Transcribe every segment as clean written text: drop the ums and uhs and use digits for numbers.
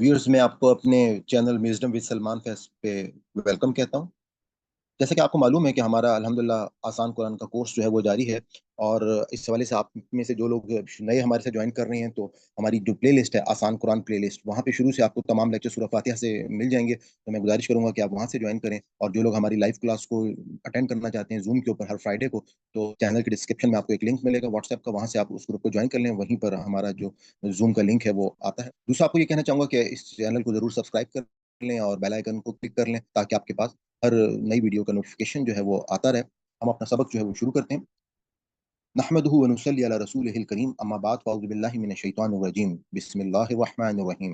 Viewers میں آپ کو اپنے چینل میوزڈم ود سلمان فیس پہ ویلکم کہتا ہوں۔ جیسا کہ آپ کو معلوم ہے کہ ہمارا الحمدللہ آسان قرآن کا کورس جو ہے وہ جاری ہے، اور اس حوالے سے آپ میں سے جو لوگ نئے ہمارے سے جوائن کر رہے ہیں تو ہماری جو پلے لسٹ ہے آسان قرآن پلے لسٹ، وہاں پہ شروع سے آپ کو تمام لیکچر سورہ فاتحہ سے مل جائیں گے، تو میں گزارش کروں گا کہ آپ وہاں سے جوائن کریں۔ اور جو لوگ ہماری لائیو کلاس کو اٹینڈ کرنا چاہتے ہیں زوم کے اوپر ہر فرائیڈے کو، تو چینل کے ڈسکرپشن میں آپ کو ایک لنک ملے گا واٹس ایپ کا، وہاں سے آپ اس گروپ کو جوائن کر لیں، وہیں پر ہمارا جو زوم کا لنک ہے وہ آتا ہے۔ دوسرا آپ کو یہ کہنا چاہوں گا کہ اس چینل کو ضرور سبسکرائب کر لیں اور بیل آئیکن کو کلک کر لیں تاکہ آپ کے پاس ہر نئی ویڈیو کا نوٹیفکیشن جو ہے وہ آتا رہے۔ ہم اپنا سبق جو ہے وہ شروع کرتے ہیں۔ نحمده ونصلي على رسوله الكريم، اما بعد فاعوذ بالله من الشيطان الرجيم، بسم الله الرحمن الرحيم،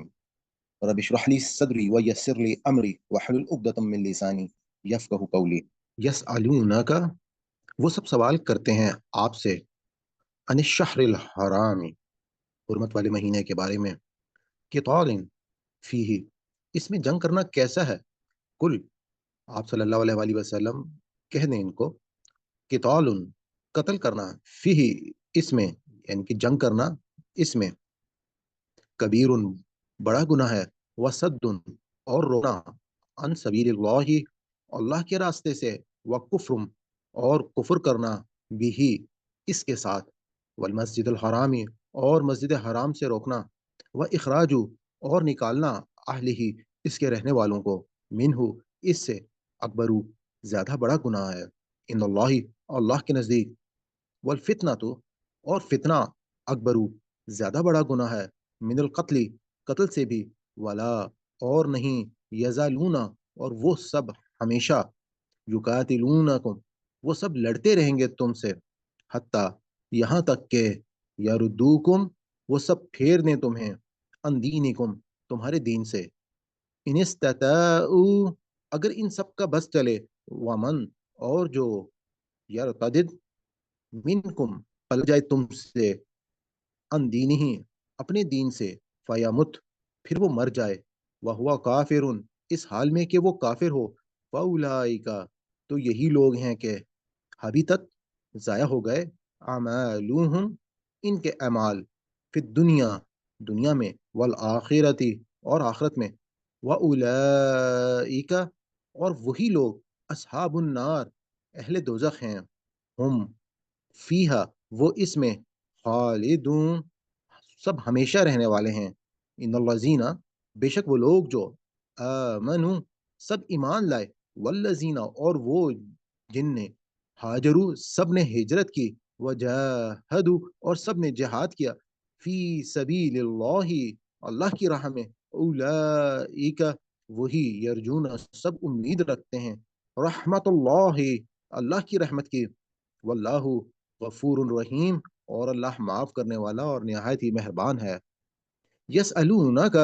رب اشرح لي صدري ويسر لي امري واحلل عقدة من لساني يفقهوا قولي۔ يسألونك، وہ سب سوال کرتے ہیں آپ سے، عن الشهر الحرام، حرمت والے مہینے کے بارے میں، قتال فیہ، اس میں جنگ کرنا کیسا ہے؟ کل، آپ صلی اللہ علیہ وآلہ وسلم کہہ دیں ان کو، قتال، قتل کرنا، فیہ، اس میں، یعنی کہ جنگ کرنا اس میں، کبیر، بڑا گناہ ہے، وصد، اور رونا، عن سبیل اللہ، اللہ کے راستے سے، وکفر، اور کفر کرنا، بھی، اس کے ساتھ، والمسجد الحرام، اور مسجد حرام سے روکنا، و اخراج، اور نکالنا، اہل ہی، اس کے رہنے والوں کو، منہ، اس سے، اکبرو، زیادہ بڑا گناہ ہے، ان اللہ، اللہ کے نزدیک، والفتنہ تو، اور فتنہ، اکبرو، زیادہ بڑا گناہ ہے، من القتل، قتل سے بھی، ولا، اور نہیں، یزالون، اور وہ سب ہمیشہ، یقاتلونکم، وہ سب لڑتے رہیں گے تم سے، حتیٰ، یہاں تک کہ، یردوکم، وہ سب پھیر دیں تمہیں، ان دینکم، تمہارے دین سے، ان استطاعوا، اگر ان سب کا بس چلے، ومن، اور جو، یرتدد، منکم، پل جائے تم سے، ان دین ہی، اپنے دین سے، فیامت، پھر وہ مر جائے، وہوا کافر، اس حال میں کہ وہ کافر ہو، فاولئک، تو یہی لوگ ہیں کہ، حبیطت، ضائع ہو گئے، اعمالہم، ان کے اعمال، فی الدنیا، دنیا میں، والآخرتی، اور آخرت میں، واولئک، اور وہی لوگ، اصحاب النار، اہل دوزخ ہیں، ہم، فیہا، وہ اس میں، خالدون، سب ہمیشہ رہنے والے ہیں، ان الذین، بے شک وہ لوگ جو، آمنوا، سب ایمان لائے، والذین، اور وہ جن نے، ہاجروا، سب نے ہجرت کی، وجاہدوا، اور سب نے جہاد کیا، فی سبیل اللہ، اللہ کی راہ میں، اولئک، وہی، یرجون، سب امید رکھتے ہیں، رحمت اللہ، اللہ کی رحمت کی، واللہ غفور الرحیم، اور اللہ معاف کرنے والا اور نہایت ہی مہربان ہے۔ یسألونک،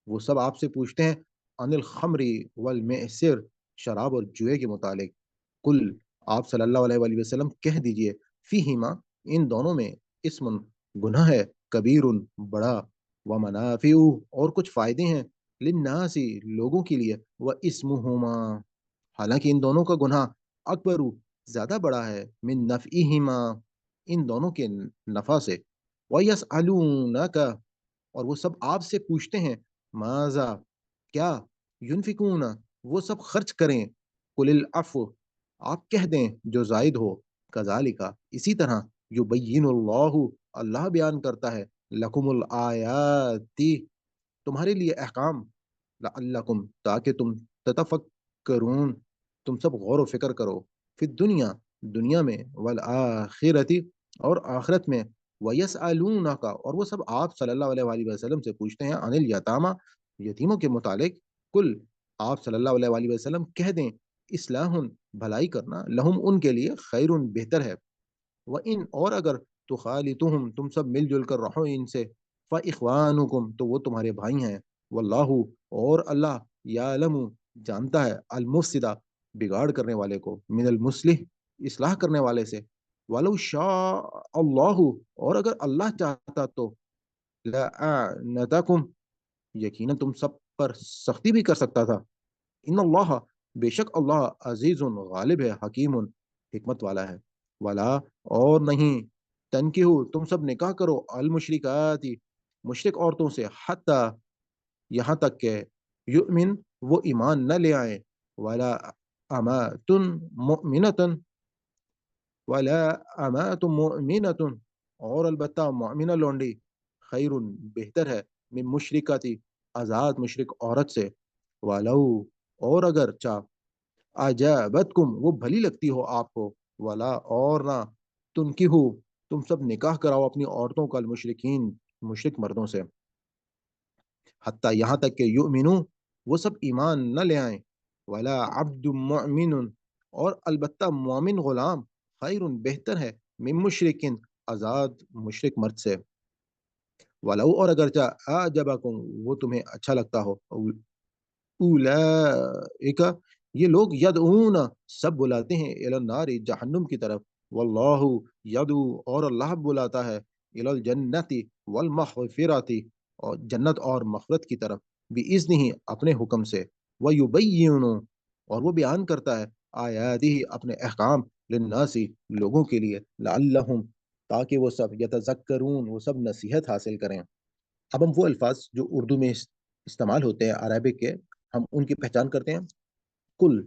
وہ سب آپ سے پوچھتے ہیں، عن الخمر والمیسر، شراب اور جوئے کے متعلق، کل، آپ صلی اللہ علیہ وآلہ وسلم کہہ دیجئے، فیہما، ان دونوں میں، اسم، گناہ ہے، کبیر، بڑا، ومنافع، اور کچھ فائدے ہیں، للناس، لوگوں کے لیے، واسمہما، حالانکہ ان دونوں کا گناہ، اکبر، زیادہ بڑا ہے، من نفعہما، ان دونوں کے نفع سے، وَيَسْأَلُونَكَ، اور وہ سب آپ سے پوچھتے ہیں، ماذا، کیا، ينفقون، وہ سب خرچ کریں، قل العفو، آپ کہہ دیں جو زائد ہو، کذالک، اسی طرح، یبین اللہ، اللہ بیان کرتا ہے، لکم الآیات، تمہارے لیے احکام، لعلکم، تاکہ تم، تتفکرون، تم سب غور و فکر کرو، فی الدنیا، دنیا میں، والآخرت، اور آخرت میں، وَيَسْأَلُونَكَ، اور وہ سب آپ صلی اللہ علیہ وآلہ وسلم سے پوچھتے ہیں، عن الیتامی، یتیموں کے متعلق، کل، آپ صلی اللہ علیہ وآلہ وسلم کہہ دیں، اصلاح، بھلائی کرنا، لہم، ان کے لیے، خیر، بہتر ہے، وَإِنْ، اور اگر، تخالطہم، تم سب مل جل کر رہو ان سے، فَإِخْوَانُكُمْ، تو وہ تمہارے بھائی ہیں، واللہ، اور اللہ، یعلم، جانتا ہے، المفسد، بگاڑ کرنے والے کو، من المصلح، اصلاح کرنے والے سے، وَلَوْ شَاءَ اللہ، اور اگر اللہ چاہتا تو، لَأَعْنَتَكُمْ، یقیناً تم سب پر سختی بھی کر سکتا تھا، ان اللہ، بے شک اللہ، عزیز، غالب ہے، حکیم، حکمت والا ہے، ولا، اور نہیں، تنکحوا، تم سب نکاح کرو، المشرکات، مشرک عورتوں سے، حتی، یہاں تک کہ یؤمن وہ ایمان نہ لے آئیں، ولا اماتن مؤمنتن ولا امات مؤمنۃ، اور البتہ مؤمنہ لونڈی خیر بہتر ہے من مشرکاتی آزاد مشرک عورت سے، ولو اور اگر چاہ اعجابتکم وہ بھلی لگتی ہو آپ کو، ولا اور نہ تنکحوا تم سب نکاح کراؤ اپنی عورتوں کا المشرکین مشرک مردوں سے، حتیٰ یہاں تک کہ یؤمنو وہ سب ایمان نہ لے آئیں، ولا عبد مؤمن اور البتہ مومن غلام خیر بہتر ہے من مشرکن آزاد مشرک مرد سے، ولو اور اگرچہ اعجبکم وہ تمہیں اچھا لگتا ہو، اولئک یہ لوگ یدعون سب بلاتے ہیں الی النار جہنم کی طرف، واللہ یدعو اور اللہ بلاتا ہے الی الجنت والمغفرات اور جنت اور مغفرت کی طرف، باذنہ اپنے حکم سے، ویبین اور وہ بیان کرتا ہے آیاتہ اپنے احکام للناس لوگوں کے لیے، لعلہم تاکہ وہ سب یتذکرون وہ سب نصیحت حاصل کریں۔ اب ہم وہ الفاظ جو اردو میں استعمال ہوتے ہیں عربک کے، ہم ان کی پہچان کرتے ہیں۔ کل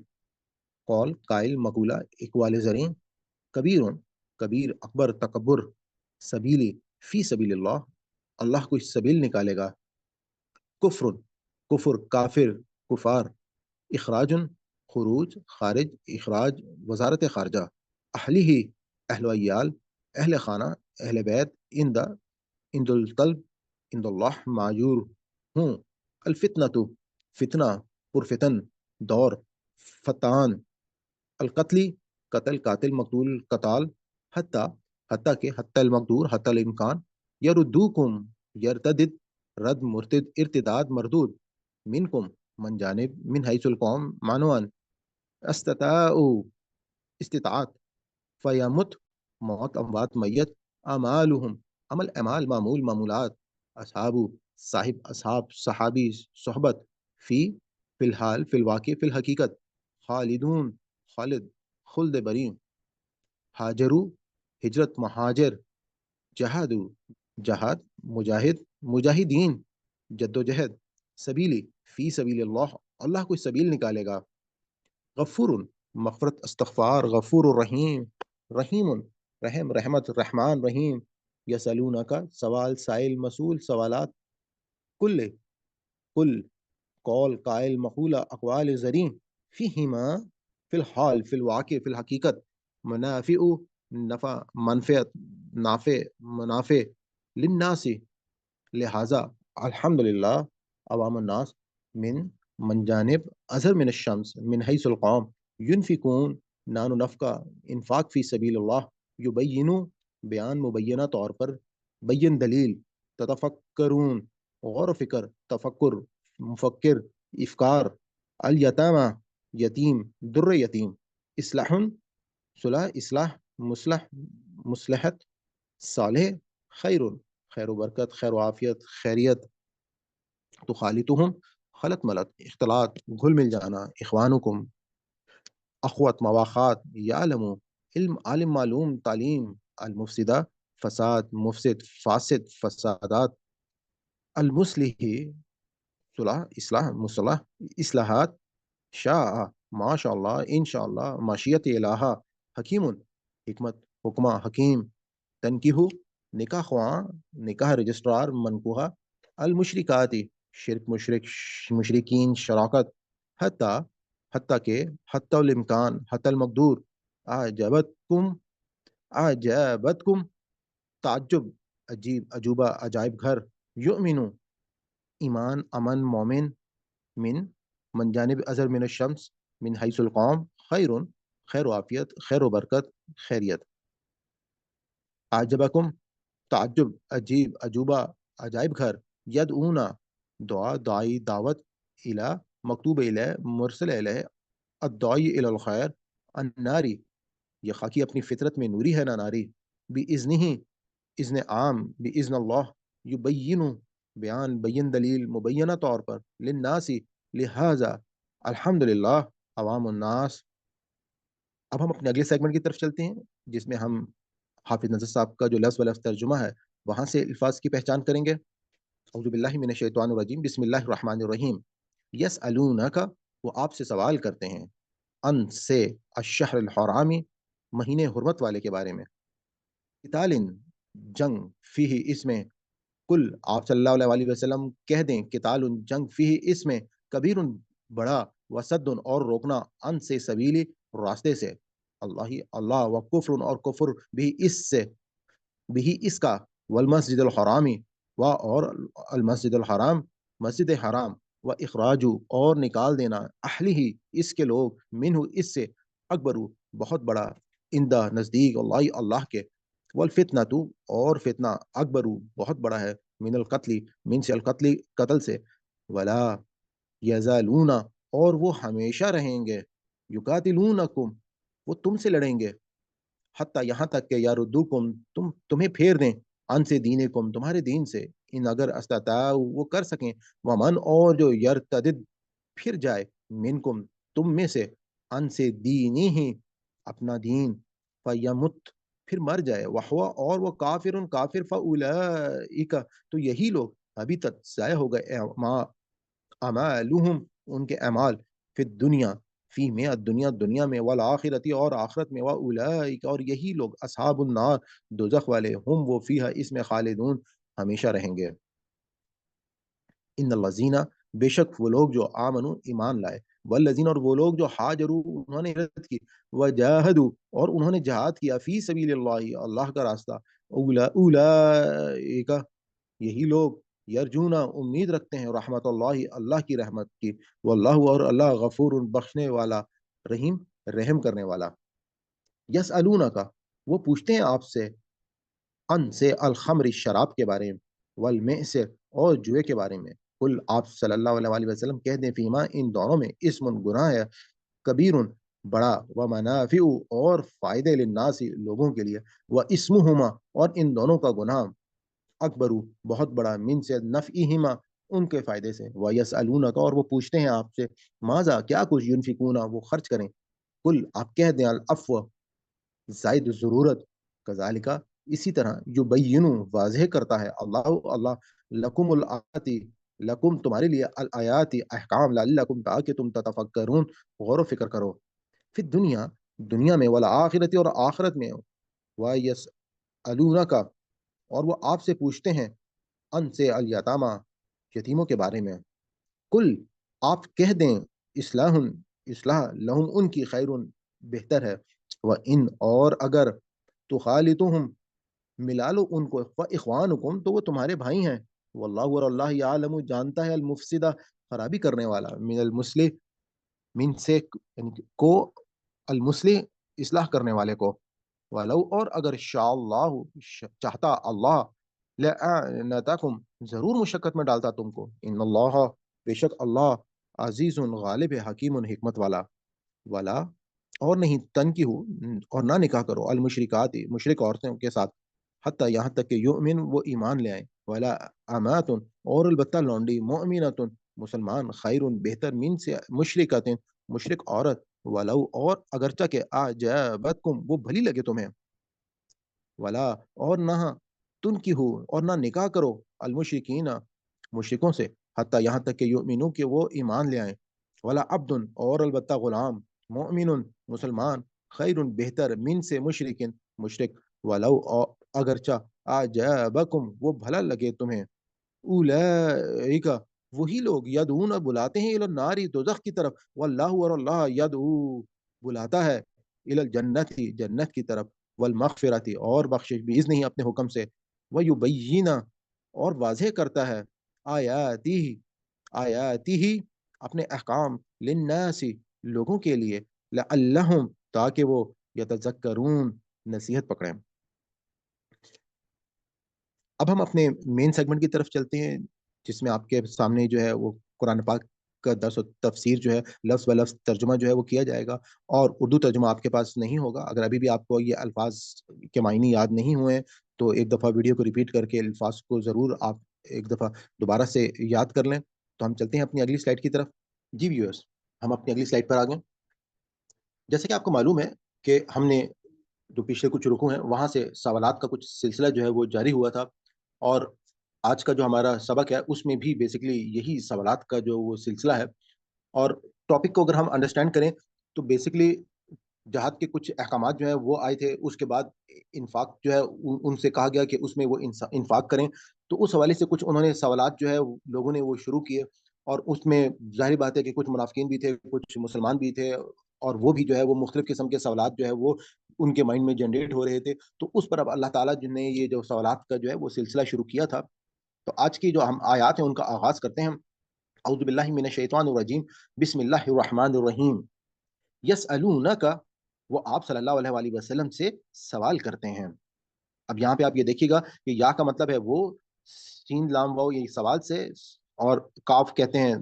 قول قائل مقولہ اقوال زرین، کبیر کبیر اکبر تکبر، سبیلی فی سبیل اللہ اللہ کو سبیل نکالے گا، کفر کفر کافر کفار، اخراج خروج خارج اخراج وزارت خارجہ، اہلی ہی اہل ویال اہل خانہ اہل بیت، اند الطلب اند اللہ معجور ہوں، الفتنۃ فتنہ پرفتن دور، فتان القتلی قتل قاتل مقتول قتال، حتیٰ حتیٰ کہ حتی المقدور حتی الامکان، یردوکم یرتدد رد مرتد ارتداد مردود، منکم من جانب من حیث القوم معنوان، استطاعوا استطاعت، فیمت موت اموات میت، اعمالهم عمل اعمال معمول معمولات، اصحاب صاحب اصحاب صحابی صحبت، فی الحال فی الواقع فی الحقیقت، خالدون خالد خلد بریم، ہاجرو ہجرت مہاجر، جہادو جہاد مجاہد مجاہدین جد و جہد، سبیلی فی سبیل اللہ اللہ کو سبیل نکالے گا، غفور مغفرت استغفار، غفور الرحیم رحیم رحم رحمت رحمان رحیم، یسلون کا سوال سائل مسئول سوالات، کل کل قول قائل مقولہ اقوال زرین، فیہما فی الحال فی الواقع فی الحقیقت، منافع نفع منفعت نافع منافع، للناس لہذا الحمدللہ عوام الناس، من جانب اظہر من الشمس من حیث القوم، ینفقون نان و نفقہ انفاق فی سبیل اللہ، یبینو بیان مبینہ طور پر، بین دلیل، تتفکرون غور و فکر، تفکر مفکر افکار، الیتامہ یتیم در یتیم، اصلاح صلح اصلاح، مصلح مصلحت، صالح خیر خیر و برکت خیر و عافیت خیریت، تو خالتهم خلط ملت اختلاط گھل مل جانا، اخوانکم اخوت مواخات، یعلم علم عالم معلوم تعلیم، المفسدہ فساد مفسد فاسد فسادات، المصلح صلاح اصلاح مصلح اصلاحات، شاء ماشاء اللہ انشاء اللہ ماشیت الہا، حکیم حکمت حکمہ حکیم، تنکیہ نکاح خواں نکاح رجسٹرار منکوحہ، المشرکاتی شرک مشرک مشرکین شراکت، حتیٰ حتیٰ کہ حتی الامکان حتی المقدور، اعجبتکم اعجبتکم تعجب عجیب عجوبہ عجائب گھر، یؤمنو ایمان امن مومن، من جانب اظہر من الشمس من حیث القوم، خیر خیر و عافیت خیر و برکت خیریت، اعجبکم تعجب عجیب عجوبہ عجائب گھر، یدعونا دعا دعائی دعوت، الی مکتوب الیہ مرسل الیہ، الدعائی الی الخیر، الناری یہ خاکی اپنی فطرت میں نوری ہے نا ناری، باذنہ اذن عام باذن اللہ، یبین بیان بین دلیل مبینہ طور پر، للناس لہذا الحمدللہ عوام الناس۔ اب ہم اپنے اگلے سیگمنٹ کی طرف چلتے ہیں، جس میں ہم حافظ نذر صاحب کا جو لفظ و لفظ ترجمہ ہے وہاں سے الفاظ کی پہچان کریں گے۔ اعوذ باللہ من الشیطان الرجیم، بسم اللہ الرحمن الرحیم۔ یسألونک، وہ آپ سے سوال کرتے ہیں، ان سے، الشہر الحرامی، مہینے حرمت والے کے بارے میں، قتال، جنگ، فیہ، اس میں، کل، آپ صلی اللہ علیہ وسلم کہہ دیں، قتال، جنگ، فیہ، اس میں، کبیر، بڑا، وصد، اور روکنا، ان سے، سبیلی، راستے سے، اللہ و کفر، اور کفر بھی اس سے، بھی اس کا، والمسجد الحرامی، اور المسجد الحرام، مسجد حرام، و اخراج، اور نکال دینا، اہلی، اس کے لوگ، منہ، اس سے، اکبر، بہت بڑا، اندہ، نزدیک، اللہ کے، والفتنہ، اور فتنہ، اکبر، بہت بڑا ہے، من القتل، من سے، القتل، قتل سے، ولا یزالون، اور وہ ہمیشہ رہیں گے، یقاتلونکم، وہ تم سے لڑیں گے، حتی، یہاں تک کہ یاردوکم، تمہیں پھیر دیں، ان سے، دینکم، تمہارے دین سے، ان اگر استطاعوا، وہ کر سکیں، ومن، اور جو یرتدد، پھر جائے، منکم، تم میں سے، ان سے، دینی ہی، اپنا دین، فیمت، پھر مر جائے، وہو، اور وہ کافر، کافر، فاولئک، تو یہی لوگ، ابھی تک ضائع ہو گئے، اعمالہم، ان کے اعمال، فی الدنیا، فی میں، الدنیا، دنیا میں، والآخرتی، اور آخرت میں، واولئک، اور یہی لوگ، اصحاب النار، دوزخ والے، ہم، وہ، فیہا، اس میں، خالدون، ہمیشہ رہیں گے۔ ان الذین، بے شک وہ لوگ جو آمنوا، ایمان لائے، والذین، اور وہ لوگ جو ہاجروا، انہوں نے ہجرت کی، وجاہدوا، اور انہوں نے جہاد کیا، فی سبیل اللہ، اللہ کا راستہ، اولئک، یہی لوگ، یرجونا، امید رکھتے ہیں، رحمت اللہ، اللہ کی رحمت کی، واللہ، اور اللہ، غفور، بخشنے والا، رحیم، رحم کرنے والا۔ یسألونک، وہ پوچھتے ہیں آپ سے، ان سے، الخمر، شراب کے بارے میں، والمیسر، اور جوئے کے بارے میں، کل، آپ صلی اللہ علیہ وسلم کہہ دیں، فیما، ان دونوں میں، اسم، گناہ ہے، کبیر، بڑا، و منافع، اور فائدے، للناس، لوگوں کے لیے، و اسمہما، اور ان دونوں کا گناہ، اکبر، بہت بڑا، من سے، نفعہما، ان کے فائدے سے، ویسألونک، اور وہ پوچھتے ہیں آپ سے، ماذا، کیا کچھ، ینفقون، وہ خرچ کریں، کل، آپ کہہ دیں، العفو، زائد ضرورت، کذالک، اسی طرح، یبین، واضح کرتا ہے، اللہ، لکم الآیات، لکم، تمہارے لیے، الآیات، احکام، لعلکم، تاکہ تم تتفکرون، غور و فکر کرو، فی دنیا، دنیا میں، والآخرت، اور آخرت میں، ویسألونک، اور وہ آپ سے پوچھتے ہیں، ان سے، الیتامى، یتیموں کے بارے میں، کل، آپ کہہ دیں، اصلاح، اصلاح، لہم، ان کی، خیر، بہتر ہے، وان، اور اگر، تخالطہم، ملا لو ان کو، فاخوانکم، تو وہ تمہارے بھائی ہیں، واللہ، اور اللہ، یعلم، جانتا ہے، المفسدہ، خرابی کرنے والا، من المصلح، من سے، یعنی کو، المصلح، اصلاح کرنے والے کو، ولو، اور اگر، شاء اللہ، چاہتا اللہ، لأعنتکم، ضرور مشقت میں ڈالتا تم کو، ان اللہ، بے شک اللہ، عزیز، غالب ہے، حکیم، حکمت والا، ولا، اور نہیں، تنکی ہو، اور نہ نکاح کرو، المشرکات، مشرک عورتوں کے ساتھ، حتیٰ، یہاں تک کہ، یؤمن، وہ ایمان لے آئیں، ولا امات، اور البتہ لونڈی، مؤمنات، مسلمان، خیر، بہتر، من سے، مشرکات، مشرک عورت، ولو، اور اگرچہ کہ، اعجبتکم، وہ بھلی لگے تمہیں، ولا، اور نہ، تن کی ہو، اور نہ نکاح کرو، المشرکین، مشرکوں سے، حتیٰ، یہاں تک کہ، یؤمنو، کہ وہ ایمان لے آئیں، ولا عبد، اور البتہ غلام، مؤمن، مسلمان، خیر، بہتر، من سے، مشرکن، مشرک، ولو، اگرچہ، اعجبکم، وہ بھلا لگے تمہیں، اولئک، وہی لوگ، یدعون، بلاتے ہیں، الی النار، دوزخ کی طرف، واللہ، اور اللہ، یدعو، بلاتا ہے، الی الجنت، جنت کی طرف، والمغفرت، اور بخشش، باذنہ ہی، اپنے حکم سے، ویبین، اور واضح کرتا ہے، آیاتی، آیاتی ہی، اپنے احکام، للناس، لوگوں کے لیے، لعلہم، تاکہ وہ، یتذکرون، نصیحت پکڑیں۔ اب ہم اپنے مین سیگمنٹ کی طرف چلتے ہیں، جس میں آپ کے سامنے جو ہے وہ قرآن پاک کا درس و تفسیر جو ہے، لفظ لفظ ترجمہ جو ہے وہ کیا جائے گا، اور اردو ترجمہ آپ کے پاس نہیں ہوگا۔ اگر ابھی بھی آپ کو یہ الفاظ کے معنی یاد نہیں ہوئے تو ایک دفعہ ویڈیو کو ریپیٹ کر کے الفاظ کو ضرور آپ ایک دفعہ دوبارہ سے یاد کر لیں۔ تو ہم چلتے ہیں اپنی اگلی سلائڈ کی طرف۔ جی ویورز، ہم اپنی اگلی سلائڈ پر آ گئے۔ جیسے کہ آپ کو معلوم ہے کہ ہم نے جو پچھلے کچھ رکوع ہیں وہاں سے سوالات کا کچھ سلسلہ جو ہے وہ جاری ہوا تھا، اور آج کا جو ہمارا سبق ہے اس میں بھی بیسکلی یہی سوالات کا جو وہ سلسلہ ہے، اور ٹاپک کو اگر ہم انڈرسٹینڈ کریں تو بیسکلی جہاد کے کچھ احکامات جو ہیں وہ آئے تھے، اس کے بعد انفاق جو ہے ان سے کہا گیا کہ اس میں وہ انفاق کریں، تو اس حوالے سے کچھ انہوں نے سوالات جو ہے لوگوں نے وہ شروع کیے، اور اس میں ظاہر بات ہے کہ کچھ منافقین بھی تھے، کچھ مسلمان بھی تھے، اور وہ بھی جو ہے وہ مختلف قسم کے سوالات جو ہے وہ ان کے مائنڈ میں جنریٹ ہو رہے تھے، تو اس پر اب اللہ تعالیٰ نے یہ جو سوالات کا جو ہے وہ سلسلہ شروع کیا تھا. تو آج کی جو ہم آیات ہیں ان کا آغاز کرتے ہیں. اعوذ باللہ من الشیطان الرجیم، بسم اللہ الرحمن الرحیم. یسألونک، وہ آپ صلی اللہ علیہ وآلہ وسلم سے سوال کرتے ہیں. اب یہاں پہ آپ یہ دیکھیے گا کہ یا کا مطلب ہے وہ سین لام واو، یہ سوال سے، اور کاف کہتے ہیں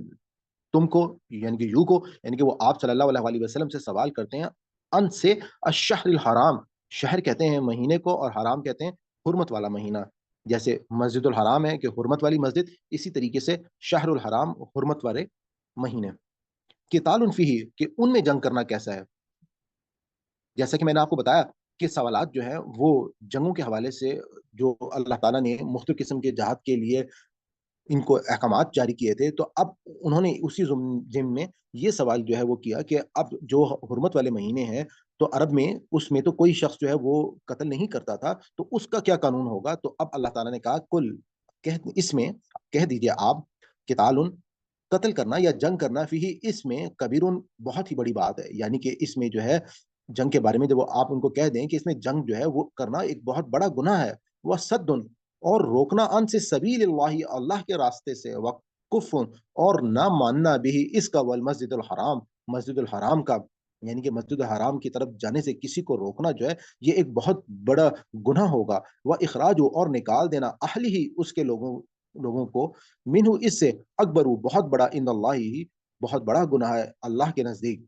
تم کو، یعنی کہ یو کو، یعنی کہ وہ آپ صلی اللہ علیہ وآلہ وسلم سے سوال کرتے ہیں. ان سے الشہر الحرام، شہر کہتے ہیں مہینے کو، اور حرام کہتے ہیں حرمت والا مہینہ. جیسے مسجد الحرام ہے کہ حرمت والی مسجد، اسی طریقے سے شہر الحرام حرمت والے مہینے. قتال فیہ، کہ ان میں جنگ کرنا کیسا ہے. جیسا کہ میں نے آپ کو بتایا کہ سوالات جو ہیں وہ جنگوں کے حوالے سے جو اللہ تعالیٰ نے مختلف قسم کے جہاد کے لیے ان کو احکامات جاری کیے تھے، تو اب انہوں نے اسی ضمن میں یہ سوال جو ہے وہ کیا کہ اب جو حرمت والے مہینے ہیں، تو عرب میں اس میں تو کوئی شخص جو ہے وہ قتل نہیں کرتا تھا، تو اس کا کیا قانون ہوگا. تو اب اللہ تعالیٰ نے کہا اس میں کہہ دیجئے آپ، قتال، قتل کرنا یا جنگ کرنا، فی اس میں کبیر، بہت ہی بڑی بات ہے. یعنی کہ اس میں جو ہے جنگ کے بارے میں جب آپ ان کو کہہ دیں کہ اس میں جنگ جو ہے وہ کرنا ایک بہت بڑا گناہ ہے. وہ صد، اور روکنا، ان سے سبیل اللہ، اللہ کے راستے سے، وقف، اور نہ ماننا بھی اس کا، والمسجد الحرام، مسجد الحرام کا، یعنی کہ مسجد الحرام کی طرف جانے سے کسی کو روکنا جو ہے یہ ایک بہت بڑا گناہ ہوگا. وہ اخراج، اور نکال دینا، اہل ہی، اس کے لوگوں کو، منہ، اس سے، اکبر، بہت بڑا، ان اللہ ہی، بہت بڑا گناہ ہے اللہ کے نزدیک.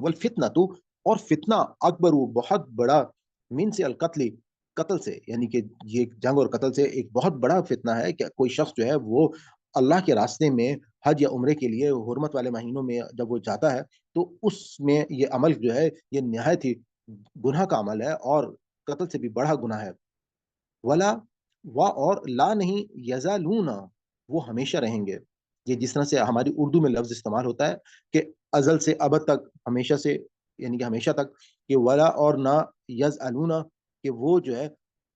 والفتنہ تو، اور فتنہ، اکبر، بہت بڑا، من سے القتل، قتل سے، یعنی کہ یہ جنگ اور قتل سے ایک بہت بڑا فتنہ ہے کہ کوئی شخص جو ہے وہ اللہ کے راستے میں حج یا عمرے کے لیے حرمت والے مہینوں میں جب وہ جاتا ہے تو اس میں یہ عمل جو ہے یہ نہایت ہی گناہ کا عمل ہے، اور قتل سے بھی بڑا گناہ ہے. ولا، اور لا نہیں، یزالون، وہ ہمیشہ رہیں گے. یہ جس طرح سے ہماری اردو میں لفظ استعمال ہوتا ہے کہ ازل سے ابد تک، ہمیشہ سے، یعنی کہ ہمیشہ تک، کہ ولا، اور نہ، یزالون، کہ وہ جو ہے،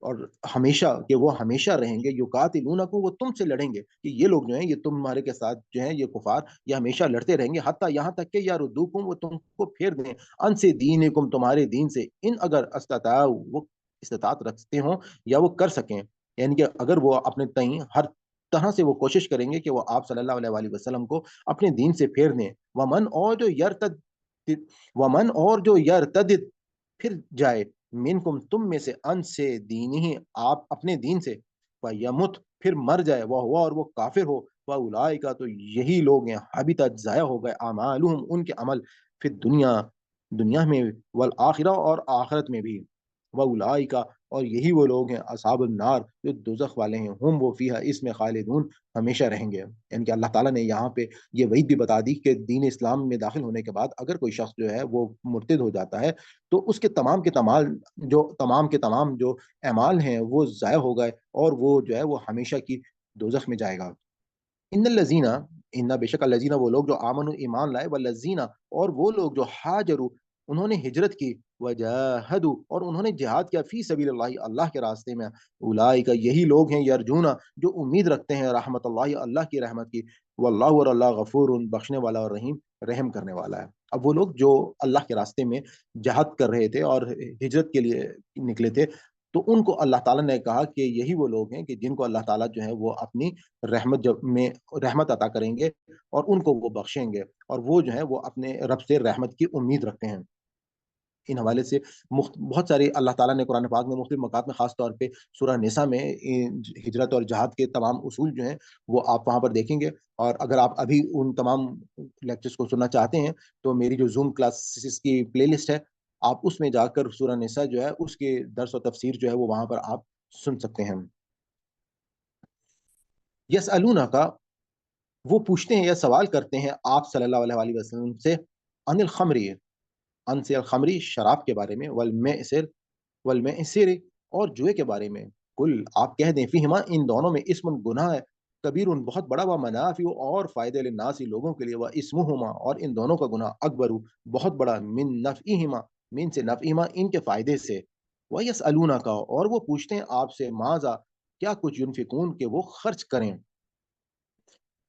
اور ہمیشہ، کہ وہ ہمیشہ رہیں گے، یقاتلونکم، وہ تم سے لڑیں گے، کہ یہ لوگ جو ہیں یہ تمہارے کے ساتھ جو ہیں یہ کفار یہ ہمیشہ لڑتے رہیں گے، حتیٰ، یہاں تک کہ یردوکم، وہ تم کو پھیر دیں، ان سے دینکم، تمہارے دین سے، ان اگر استطاعوا، وہ استطاعت رکھتے ہوں یا وہ کر سکیں. یعنی کہ اگر وہ اپنے تئیں ہر طرح سے وہ کوشش کریں گے کہ وہ آپ صلی اللہ علیہ وآلہ وسلم کو اپنے دین سے پھیر دیں. ومن، اور جو یرتد، پھر جائے، منکم، تم میں سے، ان سے دینی، آپ اپنے دین سے، فیمت، پھر مر جائے، وہ ہوا، اور وہ کافر ہو، فاولئک، تو یہی لوگ ہیں، حبطت، ضائع ہو گئے، اعمالہم، ان کے عمل، پھر دنیا میں، والآخرہ، اور آخرت میں بھی، واولئک، اور یہی وہ لوگ ہیں، اصحاب النار، جو دوزخ والے ہیں، ہم، وہ فیہا، اس میں، خالدون، ہمیشہ رہیں گے. یعنی کہ اللہ تعالیٰ نے یہاں پہ یہ وعید بھی بتا دی کہ دین اسلام میں داخل ہونے کے بعد اگر کوئی شخص جو ہے وہ مرتد ہو جاتا ہے تو اس کے تمام کے تمام جو اعمال ہیں وہ ضائع ہو گئے، اور وہ جو ہے وہ ہمیشہ کی دوزخ میں جائے گا. ان الذین، ان بے شک الذین، وہ لوگ جو آمنوا، ایمان لائے، والذین، اور وہ لوگ جو ہاجروا، انہوں نے ہجرت کی، وجاہدوا، اور انہوں نے جہاد کیا، فی سبیل اللہ، اللہ کے راستے میں، اولئک، یہی لوگ ہیں، یرجون، جو امید رکھتے ہیں، رحمت اللہ، اللہ کی رحمت کی، واللہ، اور اللہ، غفور، بخشنے والا، اور رحیم، رحم کرنے والا ہے. اب وہ لوگ جو اللہ کے راستے میں جہاد کر رہے تھے اور ہجرت کے لیے نکلے تھے، تو ان کو اللہ تعالیٰ نے کہا کہ یہی وہ لوگ ہیں کہ جن کو اللہ تعالیٰ جو ہے وہ اپنی رحمت میں رحمت عطا کریں گے، اور ان کو وہ بخشیں گے، اور وہ جو ہے وہ اپنے رب سے رحمت کی امید رکھتے ہیں. ان حوالے سے بہت سارے اللہ تعالیٰ نے قرآن پاک میں مختلف مقامات میں، خاص طور پہ سورہ نساء میں، ہجرت اور جہاد کے تمام اصول جو ہیں وہ آپ وہاں پر دیکھیں گے. اور اگر آپ ابھی ان تمام لیکچرز کو سننا چاہتے ہیں تو میری جو زوم کلاسز کی پلے لسٹ ہے، آپ اس میں جا کر سورہ نساء جو ہے اس کے درس و تفسیر جو ہے وہ وہاں پر آپ سن سکتے ہیں. یسألونک، وہ پوچھتے ہیں یا سوال کرتے ہیں آپ صلی اللہ علیہ وآلہ وسلم سے، ان الخمر، ان سے الخمری، شراب کے بارے میں، والمیسر، اور جوئے کے بارے میں، کل آپ کہہ دیں فیہما ان دونوں میں اسم گناہ ہے کبیر بہت بڑا و منافع اور فائدے للناس لوگوں کے لیے و اسمہما اور ان دونوں کا گناہ اکبر بہت بڑا من نفعہما من سے نفعہما ان کے فائدے سے و یسألونک اور وہ پوچھتے ہیں آپ سے ماذا کیا کچھ ینفقون کہ وہ خرچ کریں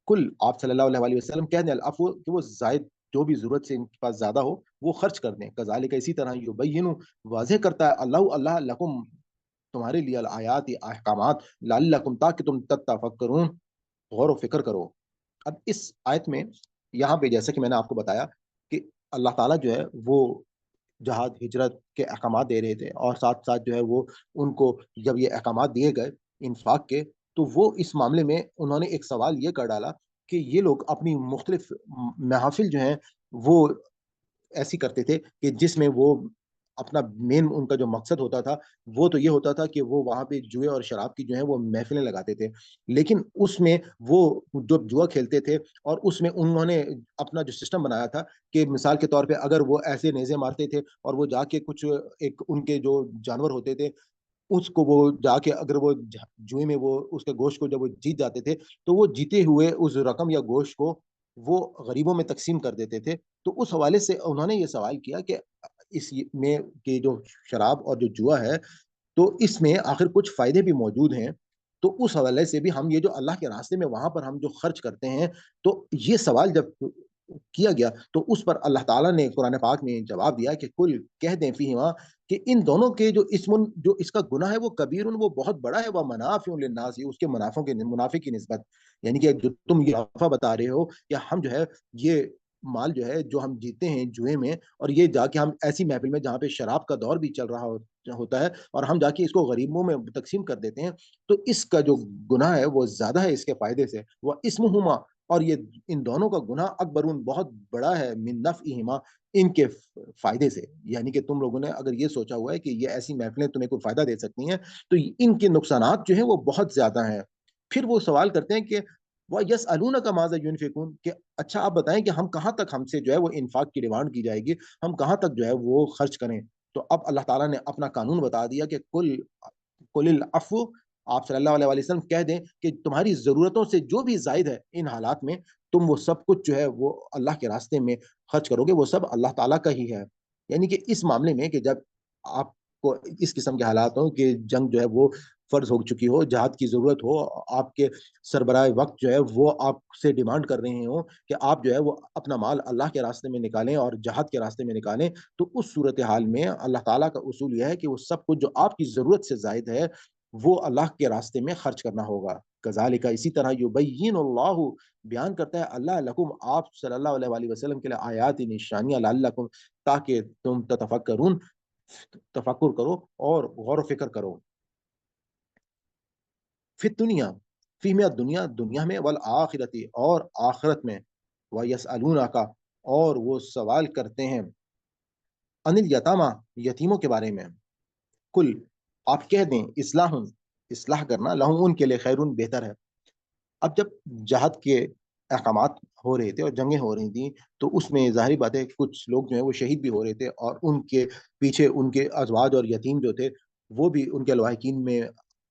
کل آپ صلی اللہ علیہ وسلم کہہ دیں العفو کہ وہ زائد جو بھی ضرورت سے ان کے پاس زیادہ ہو وہ خرچ کر دیں کذالک اسی طرح یبین واضح کرتا ہے اللہ لکم تمہارے لیے الآیات احکامات لعلکم تاکہ تم تتفکرون غور و فکر کرو اب اس آیت میں یہاں پہ جیسا کہ میں نے آپ کو بتایا کہ اللہ تعالیٰ جو ہے وہ جہاد ہجرت کے احکامات دے رہے تھے اور ساتھ ساتھ جو ہے وہ ان کو جب یہ احکامات دیے گئے انفاق کے تو وہ اس معاملے میں انہوں نے ایک سوال یہ کر ڈالا کہ یہ لوگ اپنی مختلف محافل جو ہیں وہ ایسی کرتے تھے کہ جس میں وہ اپنا مین ان کا جو مقصد ہوتا تھا وہ تو یہ ہوتا تھا کہ وہ وہاں پہ جوئے اور شراب کی جو ہے وہ محفلیں لگاتے تھے لیکن اس میں وہ جو جوا کھیلتے تھے اور اس میں انہوں نے اپنا جو سسٹم بنایا تھا کہ مثال کے طور پہ اگر وہ ایسے نیزے مارتے تھے اور وہ جا کے کچھ ایک ان کے جو جانور ہوتے تھے اس کو وہ جا کے اگر وہ جوئے میں وہ اس کے گوشت کو جب وہ جیت جاتے تھے تو وہ جیتے ہوئے اس رقم یا گوشت کو وہ غریبوں میں تقسیم کر دیتے تھے تو اس حوالے سے انہوں نے یہ سوال کیا کہ اس میں کہ جو شراب اور جو جوا ہے تو اس میں آخر کچھ فائدے بھی موجود ہیں تو اس حوالے سے بھی ہم یہ جو اللہ کے راستے میں وہاں پر ہم جو خرچ کرتے ہیں تو یہ سوال جب کیا گیا تو اس پر اللہ تعالیٰ نے قرآن پاک میں جواب دیا کہ کل کہہ دیں فیہما کہ ان دونوں کے جو اسم جو اس کا گناہ ہے وہ کبیر وہ بہت بڑا ہے وہ منافع للناس اس کے منافع کی نسبت یعنی کہ جو تم یہ منافع بتا رہے ہو کہ ہم جو ہے یہ مال جو ہے جو ہم جیتے ہیں جوئے میں اور یہ جا کے ہم ایسی محفل میں جہاں پہ شراب کا دور بھی چل رہا ہوتا ہے اور ہم جا کے اس کو غریبوں میں تقسیم کر دیتے ہیں تو اس کا جو گناہ ہے وہ زیادہ ہے اس کے فائدے سے وہ اسمہما اور یہ ان دونوں کا گناہ اکبرون بہت بڑا ہے من نفعہما ان کے فائدے سے یعنی کہ تم لوگوں نے اگر یہ سوچا ہوا ہے کہ یہ ایسی محفلیں تمہیں کوئی فائدہ دے سکتی ہیں تو ان کے نقصانات جو ہیں وہ بہت زیادہ ہیں پھر وہ سوال کرتے ہیں کہ وہ یس کا ماذا ينفقون کہ اچھا آپ بتائیں کہ ہم کہاں تک ہم سے جو ہے وہ انفاق کی ڈیمانڈ کی جائے گی ہم کہاں تک جو ہے وہ خرچ کریں تو اب اللہ تعالیٰ نے اپنا قانون بتا دیا کہ کل العفو آپ صلی اللہ علیہ وسلم کہہ دیں کہ تمہاری ضرورتوں سے جو بھی زائد ہے ان حالات میں تم وہ سب کچھ جو ہے وہ اللہ کے راستے میں خرچ کرو گے وہ سب اللہ تعالیٰ کا ہی ہے یعنی کہ اس معاملے میں کہ جب آپ کو اس قسم کے حالات ہوں کہ جنگ جو ہے وہ فرض ہو چکی ہو جہاد کی ضرورت ہو آپ کے سربراہ وقت جو ہے وہ آپ سے ڈیمانڈ کر رہے ہوں کہ آپ جو ہے وہ اپنا مال اللہ کے راستے میں نکالیں اور جہاد کے راستے میں نکالیں تو اس صورتحال میں اللہ تعالیٰ کا اصول یہ ہے کہ وہ سب کچھ جو آپ کی ضرورت سے زائد ہے وہ اللہ کے راستے میں خرچ کرنا ہوگا کذالک اسی طرح یبین اللہ بیان کرتا ہے اللہ لکم آپ صلی اللہ علیہ وسلم کے لیے آیات نشانیاں لعلکم تاکہ تم تتفکرون تفکر کرو اور غور و فکر کرو فی دنیا فی میں دنیا میں والآخرتی اور آخرت میں وَيَسْأَلُونَكَ اور وہ سوال کرتے ہیں ان الیتامى یتیموں کے بارے میں کل آپ کہہ دیں اصلاح کرنا لہم ان کے لیے خیرون بہتر ہے اب جب جہاد کے احکامات ہو رہے تھے اور جنگیں ہو رہی تھیں تو اس میں ظاہری بات ہے کچھ لوگ جو ہیں وہ شہید بھی ہو رہے تھے اور ان کے پیچھے ان کے ازواج اور یتیم جو تھے وہ بھی ان کے لواحقین میں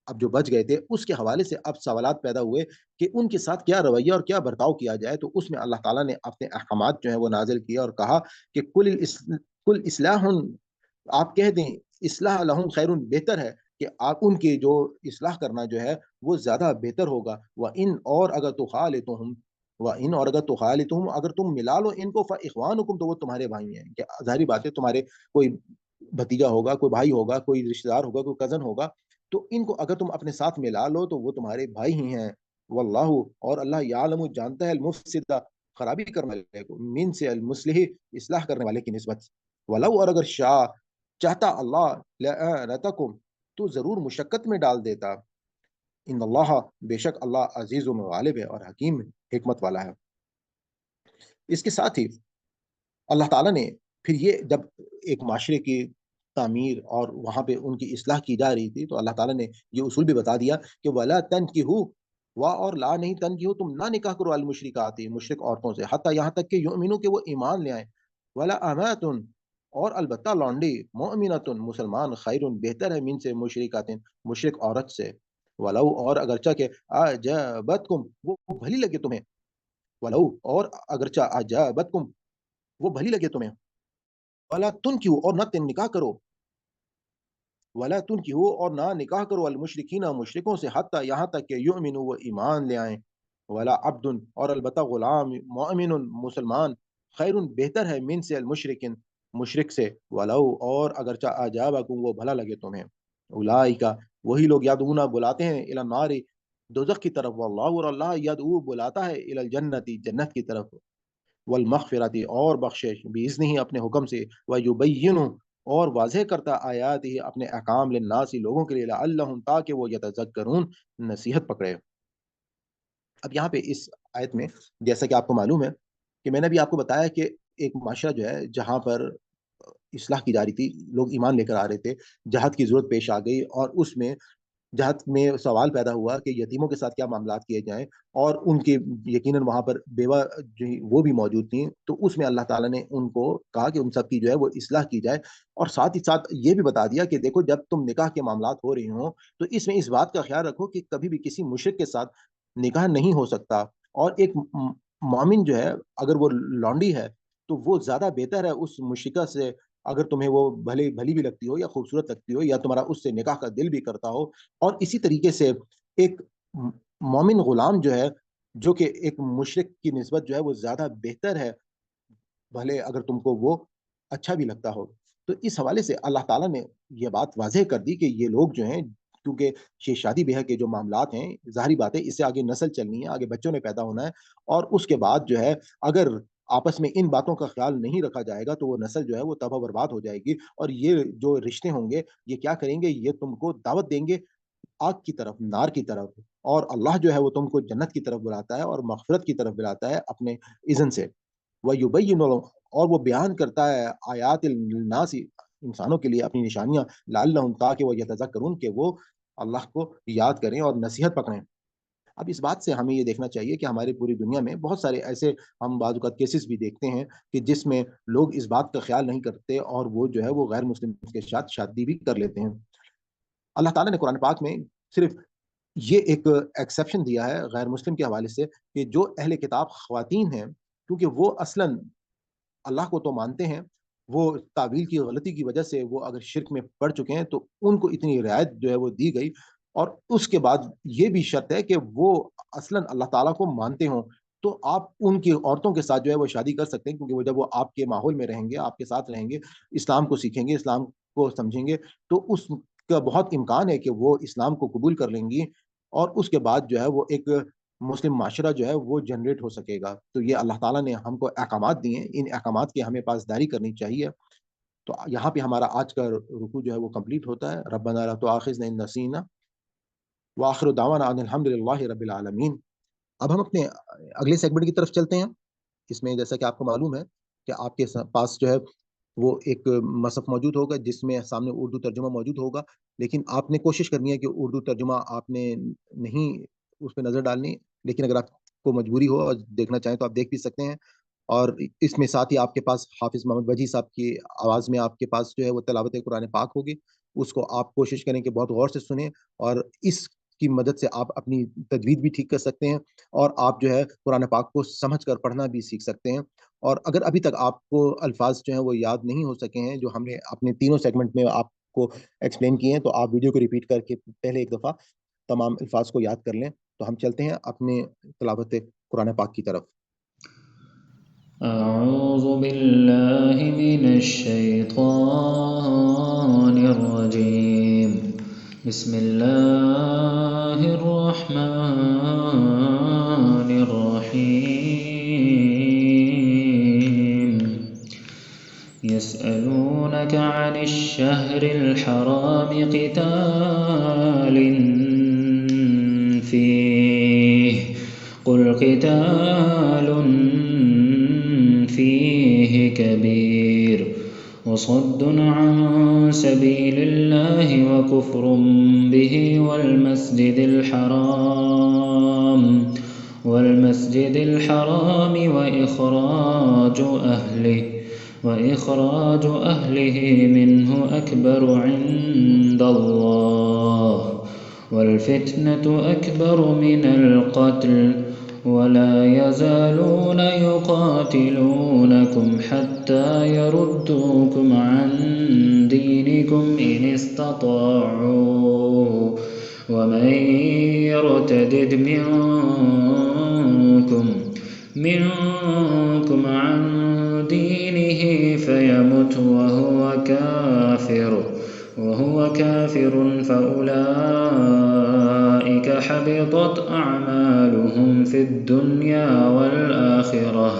اب جو بچ گئے تھے اس کے حوالے سے اب سوالات پیدا ہوئے کہ ان کے ساتھ کیا رویہ اور کیا برتاؤ کیا جائے تو اس میں اللہ تعالیٰ نے اپنے احکامات جو ہیں وہ نازل کیا اور کہا کہ کل اصلاح آپ کہہ دیں اصلاح لہم خیرون بہتر ہے کہ آپ ان کی جو اصلاح کرنا جو ہے وہ زیادہ بہتر ہوگا وَإِنْ اور اگر تخالطہم وَإِنْ اور اگر تخالطہم اگر تم ملا لو ان کو فَإِخْوَانُكُمْ تو وہ تمہارے بھائی ہیں کہ ظاہری بات ہے تمہارے کوئی بھتیجا ہوگا کوئی بھائی ہوگا کوئی رشتہ دار ہوگا کوئی کزن ہوگا تو ان کو اگر تم اپنے ساتھ ملا لو تو وہ تمہارے بھائی ہی ہیں واللہ اور اللہ یعلم جانتا ہے المفسد خرابی کرنے والے کو من سے المصلح اصلاح کرنے والے کی نسبت ولو اور اگر شاہ چاہتا اللہ لَأَنَتَكُمْ تو ضرور مشقت میں ڈال دیتا ان اللہ بے شک اللہ عزیز و غالب ہے اور حکیم حکمت والا ہے اس کے ساتھ ہی اللہ تعالیٰ نے پھر یہ جب ایک معاشرے کی تعمیر اور وہاں پہ ان کی اصلاح کی جا رہی تھی تو اللہ تعالیٰ نے یہ اصول بھی بتا دیا کہ ولا تنکحوا وا اور لا نہیں تنکحوا تم نہ نکاح کرو المشرکات مشرک عورتوں سے حتیٰ یہاں تک کہ یؤمنو کہ وہ ایمان لے آئیں ولا امات اور البتہ لونڈی مؤمنۃ مسلمان خیر بہتر ہے من سے مشرکات مشرک عورت سے، ولو اور اگرچہ کہ اعجبتکم وہ بھلی لگے تمہیں، ولو اور اگرچہ اعجبتکم وہ بھلی لگے تمہیں، ولا تنکحوا اور نہ تم نکاح کرو، ولا تنکحوا اور نہ نکاح کرو المشرکین مشرکوں سے حتی یہاں تک کہ یؤمنوا وہ ایمان لے آئیں، ولا عبد اور البتہ غلام مؤمن مسلمان خیر بہتر ہے من سے المشرکین مشرک سے، ولو اور اگرچہ اعجابکم وہ بھلا لگے تمہیں، اولئک وہی لوگ یدعون بلاتے ہیں الی النار دوزخ کی طرف، واللہ اور اللہ یدعو بلاتا ہے الی الجنت جنت کی طرف، والمغفرت اور بخشش باذنہ ہی اپنے حکم سے، ویبین اور واضح کرتا آیات ہی اپنے احکام للناس لوگوں کے لیے، لعلہم تاکہ وہ یتذکرون نصیحت پکڑے۔ اب یہاں پہ اس آیت میں جیسا کہ آپ کو معلوم ہے کہ میں نے بھی آپ کو بتایا کہ ایک معاشرہ جو ہے جہاں پر اصلاح کی جا رہی تھی، لوگ ایمان لے کر آ رہے تھے، جہاد کی ضرورت پیش آ گئی، اور اس میں جہاد میں سوال پیدا ہوا کہ یتیموں کے ساتھ کیا معاملات کیے جائیں، اور ان کے یقیناً وہاں پر بیوہ جو وہ بھی موجود تھیں، تو اس میں اللہ تعالیٰ نے ان کو کہا کہ ان سب کی جو ہے وہ اصلاح کی جائے، اور ساتھ ہی ساتھ یہ بھی بتا دیا کہ دیکھو جب تم نکاح کے معاملات ہو رہی ہوں تو اس میں اس بات کا خیال رکھو کہ کبھی بھی کسی مشرک کے ساتھ نکاح نہیں ہو سکتا، اور ایک مومن جو ہے اگر وہ لونڈی ہے تو وہ زیادہ بہتر ہے اس مشرکہ سے، اگر تمہیں وہ بھلی بھی لگتی ہو یا خوبصورت لگتی ہو یا تمہارا اس سے نکاح کا دل بھی کرتا ہو، اور اسی طریقے سے ایک مومن غلام جو ہے جو کہ ایک مشرک کی نسبت جو ہے وہ زیادہ بہتر ہے، بھلے اگر تم کو وہ اچھا بھی لگتا ہو۔ تو اس حوالے سے اللہ تعالیٰ نے یہ بات واضح کر دی کہ یہ لوگ جو ہیں، کیونکہ یہ شادی بیاہ کے جو معاملات ہیں، ظاہری بات ہے اس سے آگے نسل چلنی ہے، آگے بچوں نے پیدا ہونا ہے، اور اس کے بعد جو ہے اگر آپس میں ان باتوں کا خیال نہیں رکھا جائے گا تو وہ نسل جو ہے وہ تباہ برباد ہو جائے گی، اور یہ جو رشتے ہوں گے یہ کیا کریں گے، یہ تم کو دعوت دیں گے آگ کی طرف، نار کی طرف، اور اللہ جو ہے وہ تم کو جنت کی طرف بلاتا ہے اور مغفرت کی طرف بلاتا ہے اپنے اذن سے، وَيُبَيِّنُ اور وہ بیان کرتا ہے آیات الناس انسانوں کے لیے اپنی نشانیاں، لعلہم تاکہ وہ یتذکرون کہ وہ اللہ کو یاد کریں اور نصیحت پکڑیں۔ اب اس بات سے ہمیں یہ دیکھنا چاہیے کہ ہماری پوری دنیا میں بہت سارے ایسے ہم بعض اوقات کیسز بھی دیکھتے ہیں کہ جس میں لوگ اس بات کا خیال نہیں کرتے اور وہ جو ہے وہ غیر مسلم کے ساتھ شادی بھی کر لیتے ہیں۔ اللہ تعالیٰ نے قرآن پاک میں صرف یہ ایک ایکسیپشن دیا ہے غیر مسلم کے حوالے سے کہ جو اہل کتاب خواتین ہیں، کیونکہ وہ اصلاً اللہ کو تو مانتے ہیں، وہ تعویل کی غلطی کی وجہ سے وہ اگر شرک میں پڑ چکے ہیں تو ان کو اتنی رعایت جو ہے وہ دی گئی، اور اس کے بعد یہ بھی شرط ہے کہ وہ اصلاً اللہ تعالیٰ کو مانتے ہوں، تو آپ ان کی عورتوں کے ساتھ جو ہے وہ شادی کر سکتے ہیں، کیونکہ وہ جب وہ آپ کے ماحول میں رہیں گے، آپ کے ساتھ رہیں گے، اسلام کو سیکھیں گے، اسلام کو سمجھیں گے، تو اس کا بہت امکان ہے کہ وہ اسلام کو قبول کر لیں گی، اور اس کے بعد جو ہے وہ ایک مسلم معاشرہ جو ہے وہ جنریٹ ہو سکے گا۔ تو یہ اللہ تعالیٰ نے ہم کو احکامات دیے ہیں، ان احکامات کی ہمیں پاسداری کرنی چاہیے۔ تو یہاں پہ ہمارا آج کا رکوع جو ہے وہ کمپلیٹ ہوتا ہے۔ ربنا لا تؤاخذنا ان نسینا وآخر دعوانا ان الحمد للہ رب العالمین۔ اب ہم اپنے اگلے سیگمنٹ کی طرف چلتے ہیں۔ اس میں جیسا کہ آپ کو معلوم ہے کہ آپ کے پاس جو ہے وہ ایک مصحف موجود ہوگا جس میں سامنے اردو ترجمہ موجود ہوگا، لیکن آپ نے کوشش کرنی ہے کہ اردو ترجمہ آپ نے نہیں اس پہ نظر ڈالنی، لیکن اگر آپ کو مجبوری ہو اور دیکھنا چاہیں تو آپ دیکھ بھی سکتے ہیں، اور اس میں ساتھ ہی آپ کے پاس حافظ محمد وجیح صاحب کی آواز میں آپ کے پاس جو ہے وہ تلاوت قرآن پاک ہوگی، اس کو آپ کوشش کریں کہ بہت غور سے سنیں، اور اس کی مدد سے آپ اپنی تجوید بھی ٹھیک کر سکتے ہیں، اور آپ جو ہے قرآن پاک کو سمجھ کر پڑھنا بھی سیکھ سکتے ہیں۔ اور اگر ابھی تک آپ کو الفاظ جو ہیں وہ یاد نہیں ہو سکے ہیں جو ہم نے اپنے تینوں سیگمنٹ میں آپ کو ایکسپلین کیے ہیں، تو آپ ویڈیو کو ریپیٹ کر کے پہلے ایک دفعہ تمام الفاظ کو یاد کر لیں۔ تو ہم چلتے ہیں اپنے تلاوت قرآن پاک کی طرف۔ اعوذ باللہ من الشیطان الرجیم، بسم اللہ الرحمن الرحیم، يسألونك عن الشهر الحرام قتال فيه قل قتال فيه كبير وصد عن سبيل الله وكفر به والمسجد الحرام وإخراج أهله وإخراج أهله منه أكبر عند الله، والفتنة أكبر من القتل. ولا يزالون يقاتلونكم حتى يردوكم عن دينكم إن استطاعوا، ومن يرتدد منكم عن دينه فيمت وهو كافر فأولئك حبطت أعمالهم في الدنيا والآخرة،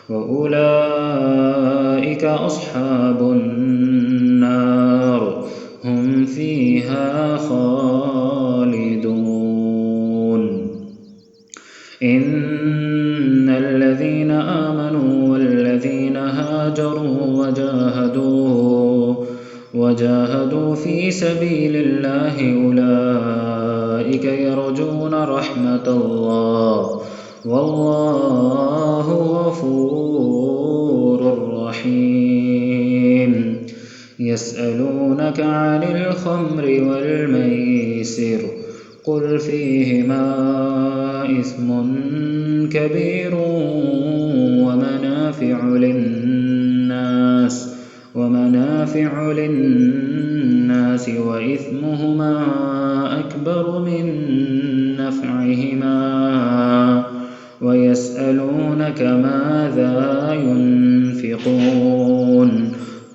وأولئك أصحاب النار هم فيها خالدون. إن الذين آمنوا والذين هاجروا وجاهدوا في سبيل الله أولئك يرجون رحمة الله، والله غفور رحيم. يسألونك عن الخمر والميسر، قل فيهما إثم كبير ومنافع للناس وإثمهما أكبر من نفعهما، ويسألونك ماذا ينفقون،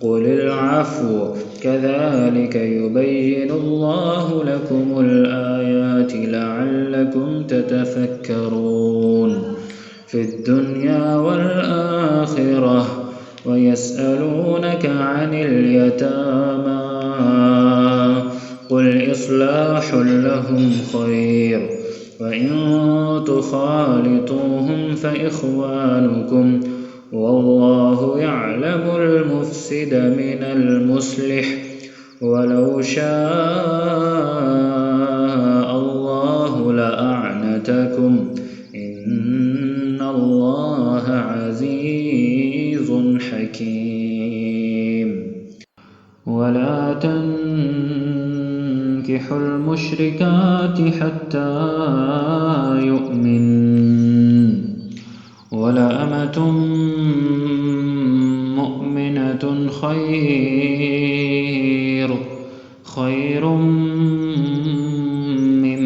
قل العفو، كذلك يبين الله لكم الآيات لعلكم تتفكرون في الدنيا والآخرة. ويسألونك عن اليتامى، قل إصلاح لهم خير، وإن تخالطوهم فإخوانكم، والله يعلم المفسد من المصلح، ولو شاء الله لأعنتكم، إن الله عزيز حكيم. ولا تنكحوا المشركات حتى يؤمنن، ولأمة مؤمنة خير من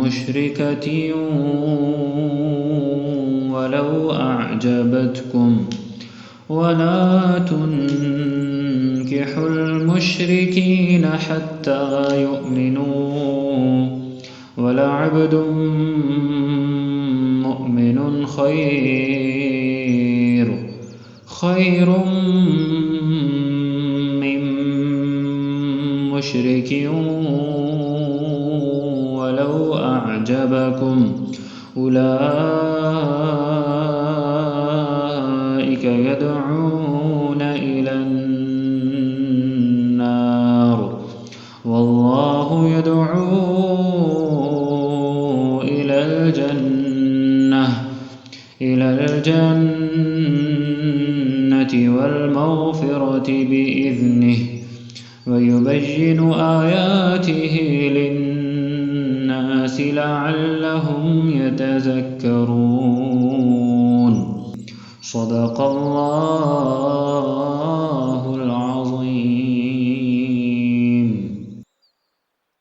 مشركة ولو أعجبتكم. ولا تنكحوا المشركين حتى يؤمنوا، ولعبد مؤمن خير من مشرك ولو أعجبكم، أولئك يدعون إلى النار، والله يدعو إلى الجنة والمغفرة بإذنه، ويبين آياته للناس لعلهم يتذكرون. صدق الله العظيم.